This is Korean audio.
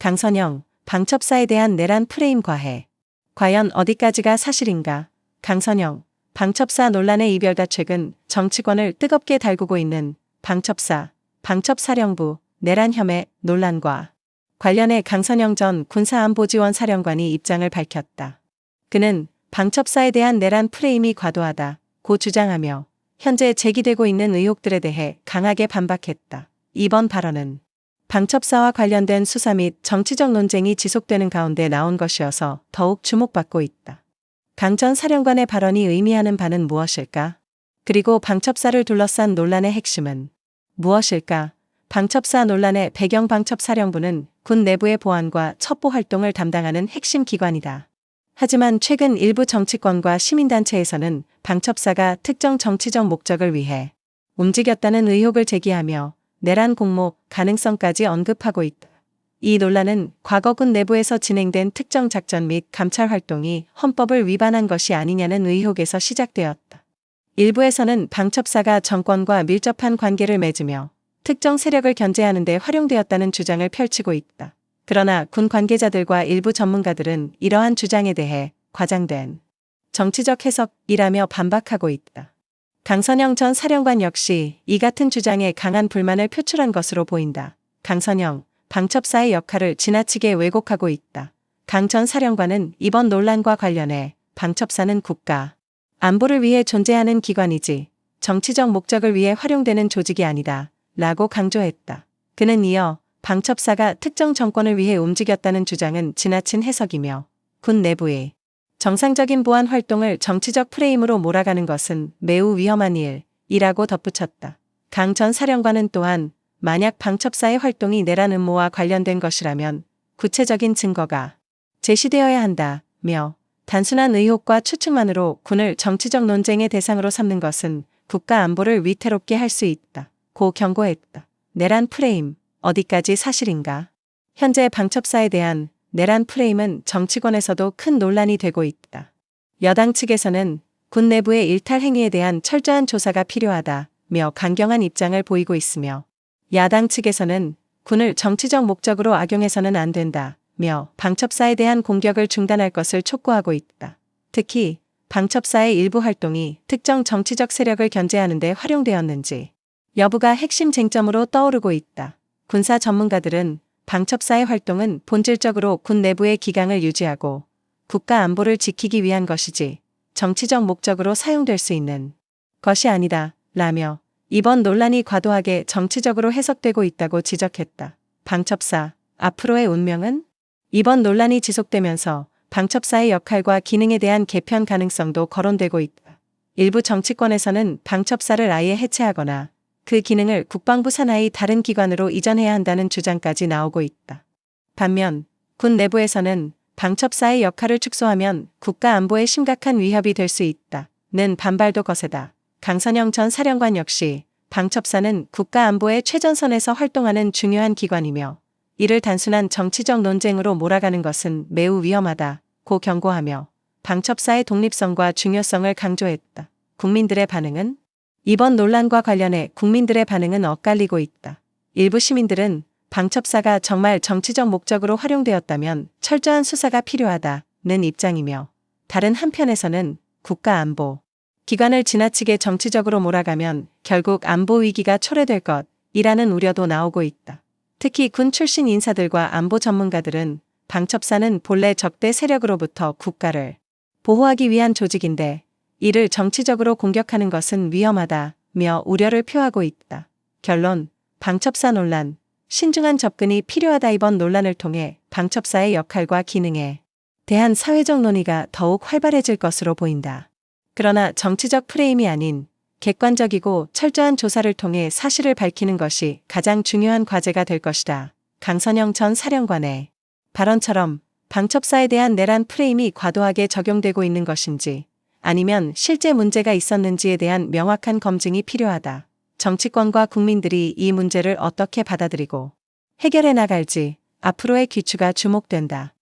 강선영, 방첩사에 대한 내란 프레임 과해. 과연 어디까지가 사실인가? 강선영, 방첩사 논란의 이별다. 최근 정치권을 뜨겁게 달구고 있는 방첩사, 방첩사령부 내란 혐의 논란과 관련해 강선영 전 군사안보지원사령관이 입장을 밝혔다. 그는 방첩사에 대한 내란 프레임이 과도하다고 주장하며 현재 제기되고 있는 의혹들에 대해 강하게 반박했다. 이번 발언은 방첩사와 관련된 수사 및 정치적 논쟁이 지속되는 가운데 나온 것이어서 더욱 주목받고 있다. 강 전 사령관의 발언이 의미하는 바는 무엇일까? 그리고 방첩사를 둘러싼 논란의 핵심은 무엇일까? 방첩사 논란의 배경. 방첩사령부는 군 내부의 보안과 첩보 활동을 담당하는 핵심 기관이다. 하지만 최근 일부 정치권과 시민단체에서는 방첩사가 특정 정치적 목적을 위해 움직였다는 의혹을 제기하며 내란 공모 가능성까지 언급하고 있다. 이 논란은 과거 군 내부에서 진행된 특정 작전 및 감찰 활동이 헌법을 위반한 것이 아니냐는 의혹에서 시작되었다. 일부에서는 방첩사가 정권과 밀접한 관계를 맺으며 특정 세력을 견제하는 데 활용되었다는 주장을 펼치고 있다. 그러나 군 관계자들과 일부 전문가들은 이러한 주장에 대해 과장된 정치적 해석이라며 반박하고 있다. 강선영 전 사령관 역시 이 같은 주장에 강한 불만을 표출한 것으로 보인다. 강선영, 방첩사의 역할을 지나치게 왜곡하고 있다. 강 전 사령관은 이번 논란과 관련해 방첩사는 국가 안보를 위해 존재하는 기관이지 정치적 목적을 위해 활용되는 조직이 아니다 라고 강조했다. 그는 이어 방첩사가 특정 정권을 위해 움직였다는 주장은 지나친 해석이며 군 내부의 정상적인 보안 활동을 정치적 프레임으로 몰아가는 것은 매우 위험한 일이라고 덧붙였다. 강 전 사령관은 또한 만약 방첩사의 활동이 내란 음모와 관련된 것이라면 구체적인 증거가 제시되어야 한다며 단순한 의혹과 추측만으로 군을 정치적 논쟁의 대상으로 삼는 것은 국가 안보를 위태롭게 할 수 있다고 경고했다. 내란 프레임, 어디까지 사실인가? 현재 방첩사에 대한 내란 프레임은 정치권에서도 큰 논란이 되고 있다. 여당 측에서는 군 내부의 일탈 행위에 대한 철저한 조사가 필요하다며 강경한 입장을 보이고 있으며 야당 측에서는 군을 정치적 목적으로 악용해서는 안 된다며 방첩사에 대한 공격을 중단할 것을 촉구하고 있다. 특히 방첩사의 일부 활동이 특정 정치적 세력을 견제하는 데 활용되었는지 여부가 핵심 쟁점으로 떠오르고 있다. 군사 전문가들은 방첩사의 활동은 본질적으로 군 내부의 기강을 유지하고 국가 안보를 지키기 위한 것이지 정치적 목적으로 사용될 수 있는 것이 아니다 라며 이번 논란이 과도하게 정치적으로 해석되고 있다고 지적했다. 방첩사, 앞으로의 운명은? 이번 논란이 지속되면서 방첩사의 역할과 기능에 대한 개편 가능성도 거론되고 있다. 일부 정치권에서는 방첩사를 아예 해체하거나 그 기능을 국방부 산하의 다른 기관으로 이전해야 한다는 주장까지 나오고 있다. 반면 군 내부에서는 방첩사의 역할을 축소하면 국가 안보에 심각한 위협이 될 수 있다는 반발도 거세다. 강선영 전 사령관 역시 방첩사는 국가 안보의 최전선에서 활동하는 중요한 기관이며 이를 단순한 정치적 논쟁으로 몰아가는 것은 매우 위험하다고 경고하며 방첩사의 독립성과 중요성을 강조했다. 국민들의 반응은? 이번 논란과 관련해 국민들의 반응은 엇갈리고 있다. 일부 시민들은 방첩사가 정말 정치적 목적으로 활용되었다면 철저한 수사가 필요하다는 입장이며 다른 한편에서는 국가 안보 기관을 지나치게 정치적으로 몰아가면 결국 안보 위기가 초래될 것이라는 우려도 나오고 있다. 특히 군 출신 인사들과 안보 전문가들은 방첩사는 본래 적대 세력으로부터 국가를 보호하기 위한 조직인데 이를 정치적으로 공격하는 것은 위험하다며 우려를 표하고 있다. 결론, 방첩사 논란, 신중한 접근이 필요하다. 이번 논란을 통해 방첩사의 역할과 기능에 대한 사회적 논의가 더욱 활발해질 것으로 보인다. 그러나 정치적 프레임이 아닌 객관적이고 철저한 조사를 통해 사실을 밝히는 것이 가장 중요한 과제가 될 것이다. 강선영 전 사령관의 발언처럼 방첩사에 대한 내란 프레임이 과도하게 적용되고 있는 것인지 아니면 실제 문제가 있었는지에 대한 명확한 검증이 필요하다. 정치권과 국민들이 이 문제를 어떻게 받아들이고 해결해 나갈지 앞으로의 귀추가 주목된다.